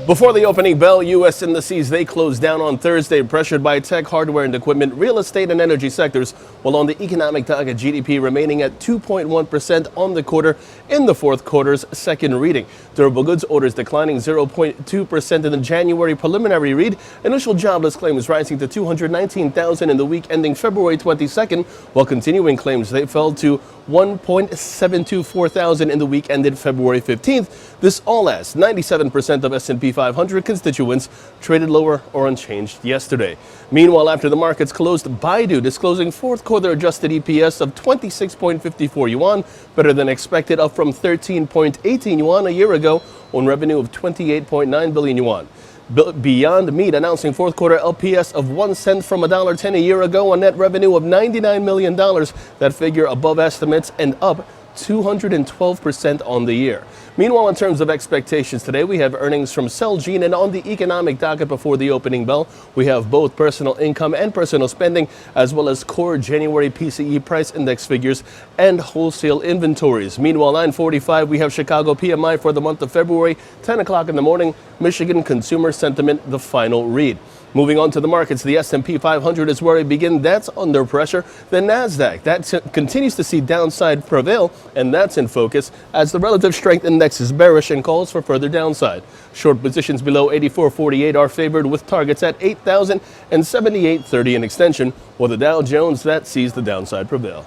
Before the opening bell, U.S. indices, they closed down on Thursday, pressured by tech, hardware and equipment, real estate and energy sectors, while on the economic target, GDP remaining at 2.1% on the quarter in the fourth quarter's second reading. Durable goods orders declining 0.2% in the January preliminary read. Initial jobless claims rising to 219,000 in the week ending February 22nd, while continuing claims they fell to 1.724 thousand in the week ended February 15th. This all as 97% of S&P 500 constituents traded lower or unchanged yesterday. Meanwhile, after the markets closed, Baidu disclosing fourth quarter adjusted EPS of 26.54 yuan, better than expected, up from 13.18 yuan a year ago on revenue of 28.9 billion yuan. Beyond Meat announcing fourth quarter LPS of 1 cent from $1.10 a year ago on net revenue of $99 million. That figure above estimates and up 212% on the year. Meanwhile, in terms of expectations today, we have earnings from Celgene, and on the economic docket before the opening bell, we have both personal income and personal spending, as well as core January PCE price index figures and wholesale inventories. Meanwhile, 9:45, we have Chicago PMI for the month of February, 10 o'clock in the morning, Michigan consumer sentiment, the final read. Moving on to the markets, the S&P 500 is where we begin. That's under pressure. The Nasdaq, that continues to see downside prevail, and that's in focus as the relative strength index is bearish and calls for further downside. Short positions below 84.48 are favored with targets at 8,000 and 78.30 in extension, while the Dow Jones, that sees the downside prevail.